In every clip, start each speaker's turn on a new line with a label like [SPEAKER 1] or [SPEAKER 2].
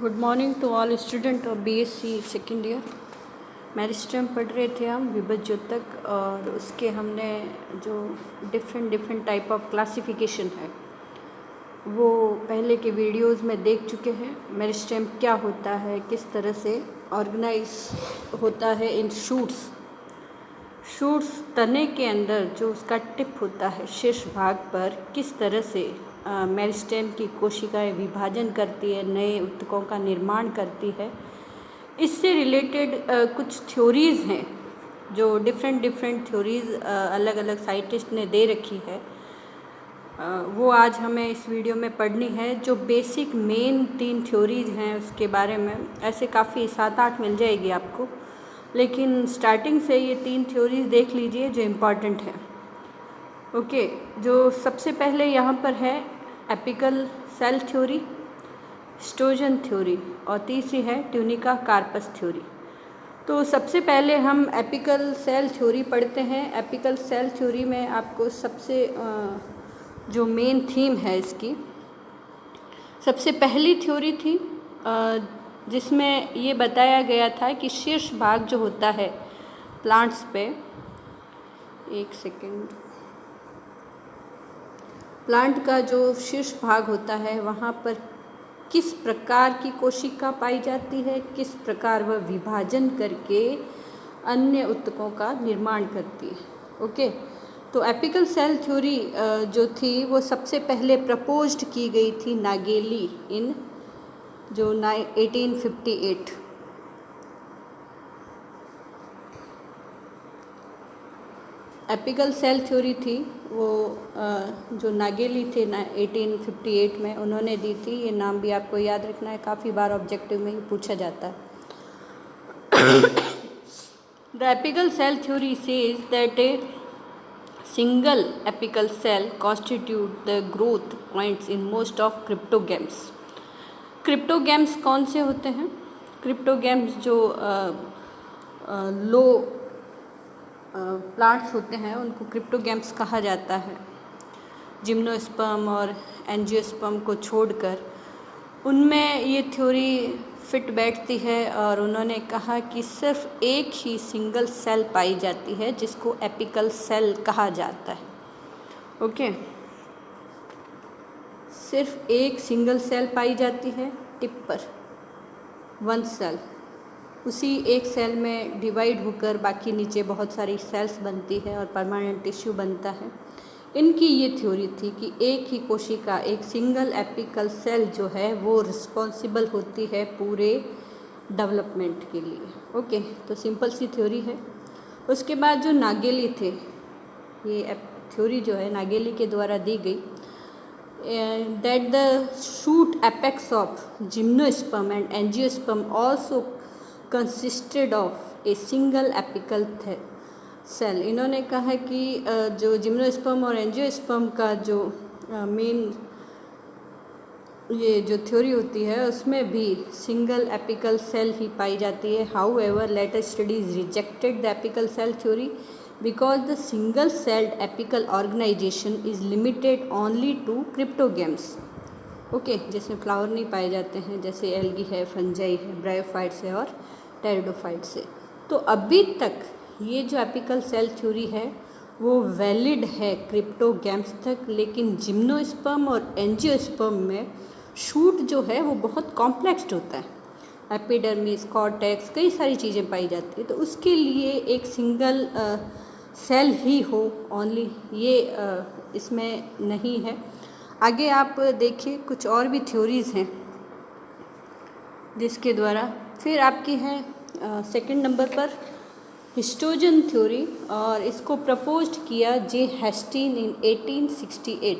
[SPEAKER 1] Good morning to all student of BSc second year. Meristem पढ़ रहे थे हम विभज्योतक, और उसके हमने जो डिफरेंट टाइप ऑफ क्लासिफिकेशन है वो पहले के वीडियोस में देख चुके हैं। मेरिस्टेम क्या होता है, किस तरह से ऑर्गेनाइज होता है इन शूट्स तने के अंदर जो उसका टिप होता है शीर्ष भाग पर, किस तरह से मेरिस्टेम की कोशिकाएं विभाजन करती है, नए ऊतकों का निर्माण करती है। इससे रिलेटेड कुछ थ्योरीज़ हैं जो डिफरेंट थ्योरीज़ अलग अलग साइंटिस्ट ने दे रखी है। वो आज हमें इस वीडियो में पढ़नी है। जो बेसिक मेन 3 थ्योरीज़ हैं उसके बारे में, ऐसे काफ़ी 7-8 मिल जाएगी आपको, लेकिन स्टार्टिंग से ये 3 थ्योरीज़ देख लीजिए जो इम्पॉर्टेंट है। ओके, जो सबसे पहले यहाँ पर है एपिकल सेल थ्योरी, स्टोजन थ्योरी, और तीसरी है ट्यूनिका कार्पस थ्योरी। तो सबसे पहले हम एपिकल सेल थ्योरी पढ़ते हैं। एपिकल सेल थ्योरी में आपको सबसे जो मेन थीम है इसकी, सबसे पहली थ्योरी थी जिसमें ये बताया गया था कि शीर्ष भाग जो होता है प्लांट्स पे, एक सेकेंड, प्लांट का जो शीर्ष भाग होता है वहाँ पर किस प्रकार की कोशिका पाई जाती है, किस प्रकार वह विभाजन करके अन्य ऊतकों का निर्माण करती है। ओके, तो एपिकल सेल थ्योरी जो थी वो सबसे पहले प्रपोज्ड की गई थी नागेली इन जो 1858। एपिकल सेल थ्योरी थी वो जो नागेली थे 1858 में उन्होंने दी थी। ये नाम भी आपको याद रखना है, काफ़ी बार ऑब्जेक्टिव में ही पूछा जाता है। The apical cell theory says that a single apical cell constitute the growth points in most of cryptogams. Cryptogams कौन से होते हैं? क्रिप्टोगेम्स जो लो प्लांट्स होते हैं उनको क्रिप्टोगेम्स कहा जाता है। जिम्नोस्पर्म और एंजियोस्पर्म को छोड़कर उनमें ये थ्योरी फिट बैठती है, और उन्होंने कहा कि सिर्फ एक ही सिंगल सेल पाई जाती है जिसको एपिकल सेल कहा जाता है। ओके, सिर्फ एक सिंगल सेल पाई जाती है टिप पर, वन सेल। उसी एक सेल में डिवाइड होकर बाकी नीचे बहुत सारी सेल्स बनती है और परमानेंट टिश्यू बनता है। इनकी ये थ्योरी थी कि एक ही कोशिका, एक सिंगल एपिकल सेल जो है वो रिस्पॉन्सिबल होती है पूरे डेवलपमेंट के लिए। ओके, तो सिंपल सी थ्योरी है। उसके बाद जो नागेली थे, ये थ्योरी जो है नागेली के द्वारा दी गई, that the shoot apex of gymnosperm and angiosperm also consisted of a single apical cell। इन्होंने कहा कि जो जिम्नोस्पर्म और एंजियोस्पर्म का जो मेन ये जो थ्योरी होती है उसमें भी सिंगल एपिकल सेल ही पाई जाती है। However later studies rejected the apical cell theory because the single celled apical organization is limited only to cryptogames। Okay, जिसमें फ्लावर नहीं पाए जाते हैं, जैसे एल्गी है, फंजाई है, ब्रायोफाइट्स है और टेरिडोफाइट्स है। तो अभी तक ये जो एपिकल सेल थ्योरी है वो वैलिड है क्रिप्टोगैम्स तक, लेकिन जिम्नोस्पर्म और एंजियोस्पर्म में शूट जो है वो बहुत कॉम्प्लेक्स्ड होता है। एपिडर्मिस, कॉर्टेक्स, कई सारी चीज़ें पाई जाती है, तो उसके लिए एक सिंगल सेल ही हो ओनली, ये इसमें नहीं है। आगे आप देखिए कुछ और भी थ्योरीज़ हैं जिसके द्वारा फिर आपकी है सेकंड नंबर पर हिस्टोजन थ्योरी, और इसको प्रपोज्ड किया जे हेस्टिन इन 1868।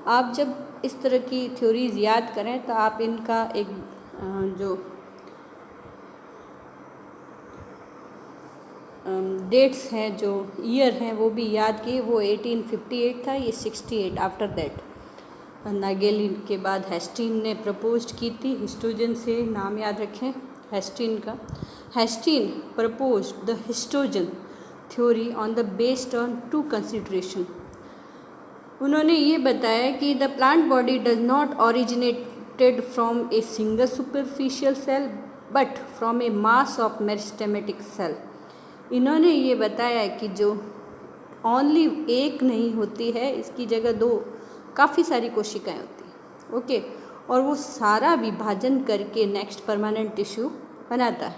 [SPEAKER 1] आप जब इस तरह की थ्योरीज़ याद करें तो आप इनका एक जो डेट्स हैं, जो ईयर हैं, वो भी याद किए। वो 1858 था, ये 68 आफ्टर दैट। नागेली के बाद हेस्टिन ने प्रपोज की थी। हिस्टोजन से नाम याद रखें हेस्टिन का। Hanstein propose the histogen theory on the based on 2 consideration. उन्होंने ये बताया कि the plant body does not originate originated from a single superficial cell but from a mass of meristematic cell। इन्होंने ये बताया कि जो ओनली एक नहीं होती है, इसकी जगह दो काफ़ी सारी कोशिकाएं होती हैं। ओके, और वो सारा विभाजन करके नेक्स्ट परमानेंट टिश्यू बनाता है।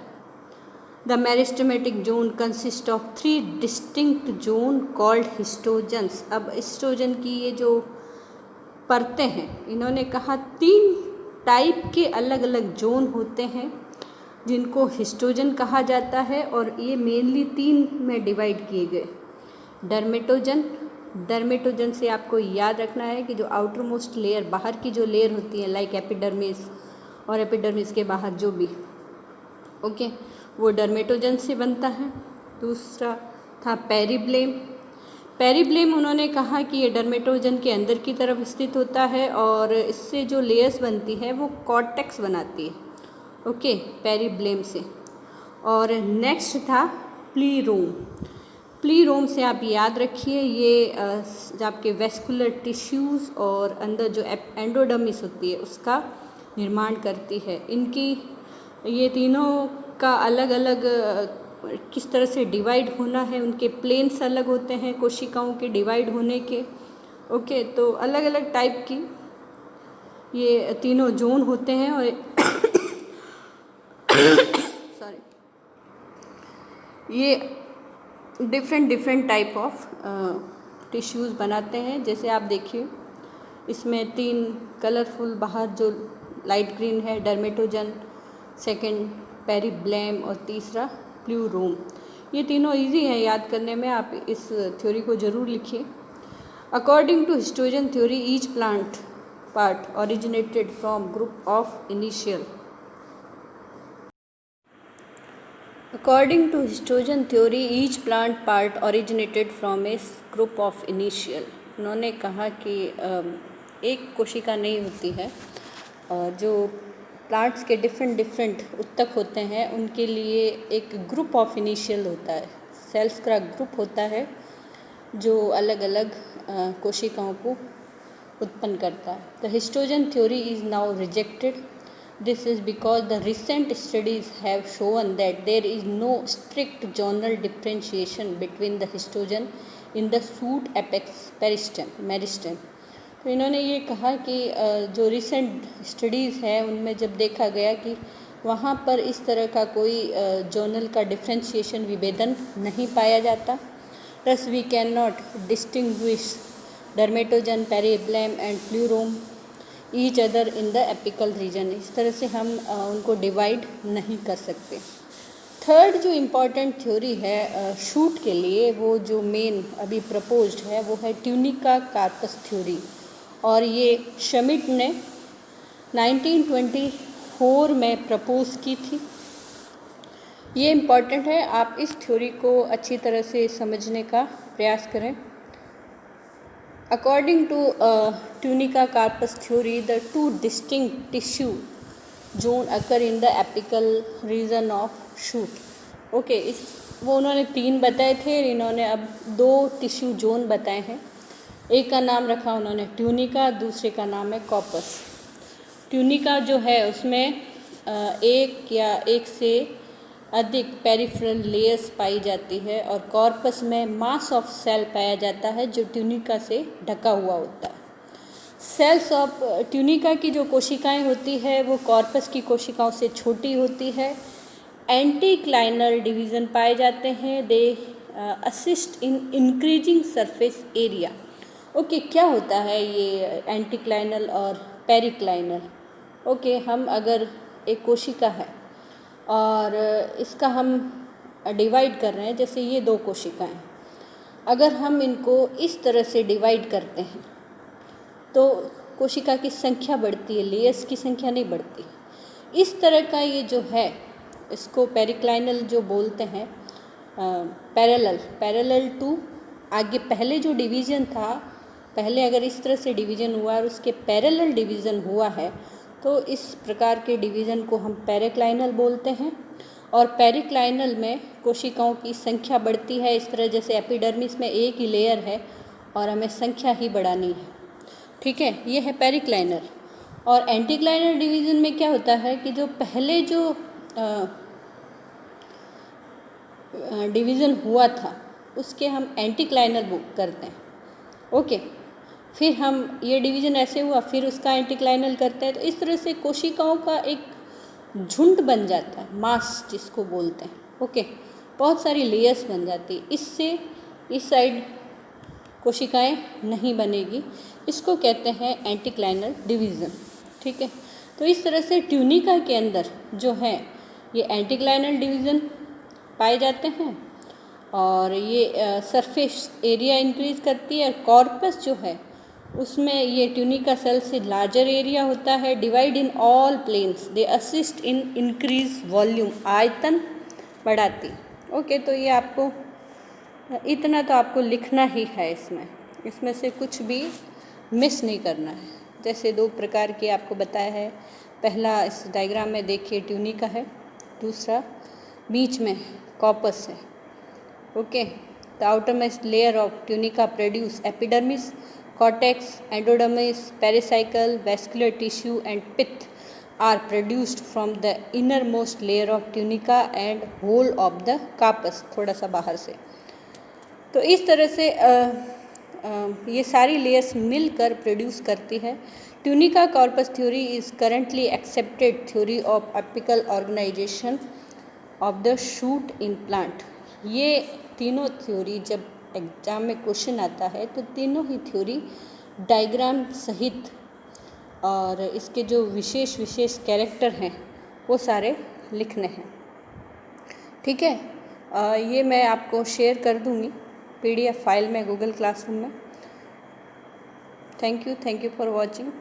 [SPEAKER 1] The meristematic zone consist of 3 distinct zone called histogens. अब हिस्टोजन की ये जो परतें हैं, इन्होंने कहा 3 टाइप के अलग अलग जोन होते हैं जिनको हिस्टोजन कहा जाता है, और ये मेनली 3 में डिवाइड किए गए। डर्मेटोजन से आपको याद रखना है कि जो आउटर मोस्ट लेयर, बाहर की जो लेयर होती है लाइक एपिडर्मिस, और एपिडर्मिस के बाहर जो भी, ओके, वो डर्मेटोजन से बनता है। दूसरा था पेरिब्लेम उन्होंने कहा कि ये डर्मेटोजन के अंदर की तरफ स्थित होता है, और इससे जो लेयर्स बनती है वो कॉर्टेक्स बनाती है, ओके, पेरिब्लेम से। और नेक्स्ट था प्लीरोम से आप याद रखिए, ये जो आपके वेस्कुलर टिश्यूज़ और अंदर जो एंडोडर्मिस होती है उसका निर्माण करती है। इनकी ये तीनों का अलग अलग किस तरह से डिवाइड होना है, उनके प्लेन्स अलग होते हैं कोशिकाओं के डिवाइड होने के, ओके। तो अलग अलग टाइप की ये तीनों जोन होते हैं, और सॉरी, ये डिफरेंट टाइप ऑफ टिश्यूज़ बनाते हैं। जैसे आप देखिए, इसमें 3 कलरफुल बाहर जो लाइट ग्रीन है डर्मेटोजन, सेकंड पेरिब्लेम, और तीसरा प्लूरोम। ये तीनों इजी हैं याद करने में, आप इस थ्योरी को ज़रूर लिखिए। According to histogen theory each plant part originated from group of initial. According to histogen theory each plant part originated from a group of initial. उन्होंने कहा कि एक कोशिका नहीं होती है, जो प्लांट्स के डिफरेंट उत्तक होते हैं उनके लिए एक ग्रुप ऑफ इनिशियल होता है, सेल्स का ग्रुप होता है जो अलग अलग कोशिकाओं को उत्पन्न करता है। The histogen theory is now rejected. This is because the recent studies have shown that there is no strict zonal differentiation between the histogen in the shoot apex meristem। तो इन्होंने ये कहा कि जो रिसेंट स्टडीज़ है उनमें जब देखा गया कि वहाँ पर इस तरह का कोई जोनल का डिफ्रेंशिएशन विभेदन नहीं पाया जाता। Thus we cannot distinguish dermatogen, periblem and plerome each other in the apical region. इस तरह से हम उनको डिवाइड नहीं कर सकते। थर्ड जो इम्पॉर्टेंट थ्योरी है शूट के लिए, वो जो मेन अभी प्रपोज्ड है वो है ट्यूनिका कार्पस थ्योरी, और ये श्मिट ने 1924 में प्रपोज की थी। ये इम्पॉर्टेंट है, आप इस थ्योरी को अच्छी तरह से समझने का प्रयास करें। According to Tunica carpus theory, the 2 distinct tissue zone occur in the apical region of shoot। Okay, इस वो उन्होंने 3 बताए थे, इन्होंने अब 2 टिश्यू जोन बताए हैं। एक का नाम रखा उन्होंने ट्यूनिका, दूसरे का नाम है कॉर्पस। ट्यूनिका जो है उसमें एक या एक से अधिक पेरिफेरल लेयर्स पाई जाती है, और कॉर्पस में मास ऑफ सेल पाया जाता है जो ट्यूनिका से ढका हुआ होता है। सेल्स ऑफ ट्यूनिका की जो कोशिकाएं होती है वो कॉर्पस की कोशिकाओं से छोटी होती है। एंटीक्लाइनल डिवीज़न पाए जाते हैं। They assist in increasing surface area. Okay, क्या होता है ये एंटीक्लाइनल और पेरिक्लाइनल? ओके, हम अगर एक कोशिका है और इसका हम डिवाइड कर रहे हैं, जैसे ये 2 कोशिकाएं, अगर हम इनको इस तरह से डिवाइड करते हैं तो कोशिका की संख्या बढ़ती है, लेयर्स की संख्या नहीं बढ़ती। इस तरह का ये जो है इसको पेरिक्लाइनल जो बोलते हैं, पैरेलल टू आगे पहले जो डिवीज़न था, पहले अगर इस तरह से डिवीज़न हुआ और उसके पैरेलल डिवीज़न हुआ है तो इस प्रकार के डिवीज़न को हम पेरिक्लाइनल बोलते हैं। और पेरिक्लाइनल में कोशिकाओं की संख्या बढ़ती है, इस तरह जैसे एपिडर्मिस में एक ही लेयर है और हमें संख्या ही बढ़ानी है, ठीक है, ये है पेरिक्लाइनल। और एंटीक्लाइनर डिवीज़न में क्या होता है कि जो पहले जो डिवीज़न हुआ था उसके हम एंटीक्लाइनर बुक करते हैं। ओके, फिर हम ये डिवीज़न ऐसे हुआ, फिर उसका एंटीक्लाइनर करते हैं। तो इस तरह से कोशिकाओं का एक झुंड बन जाता है, मास जिसको बोलते हैं। ओके, बहुत सारी लेयर्स बन जाती है। इससे इस साइड कोशिकाएं नहीं बनेगी, इसको कहते हैं एंटीक्लाइनर डिवीज़न। ठीक है, तो इस तरह से ट्यूनिका के अंदर जो है ये एंटीक्लाइनर डिवीज़न पाए जाते हैं और ये सरफेस एरिया इंक्रीज करती है। और कॉर्पस जो है उसमें ये ट्यूनिका सेल से लार्जर एरिया होता है, divide in all planes, they assist in increase volume, आयतन बढ़ाती। ओके, तो ये आपको इतना तो आपको लिखना ही है, इसमें से कुछ भी मिस नहीं करना है। जैसे दो प्रकार के आपको बताया है, पहला इस डायग्राम में देखिए ट्यूनिका है, दूसरा बीच में कॉर्पस है। Okay, the outermost layer of tunica produce epidermis, cortex, endodermis, pericycle, vascular tissue and pith are produced from the innermost layer of tunica and whole of the carpus, थोड़ा सा बाहर से। तो इस तरह से ये सारी लेयर्स मिलकर प्रोड्यूस करती है। Tunica corpus theory is currently accepted theory of apical organization of the shoot in plant. ये तीनों थ्योरी जब एग्जाम में क्वेश्चन आता है तो तीनों ही थ्योरी डायग्राम सहित और इसके जो विशेष कैरेक्टर हैं वो सारे लिखने हैं। ठीक है, ये मैं आपको शेयर कर दूँगी PDF फाइल में गूगल क्लासरूम में। Thank you for watching.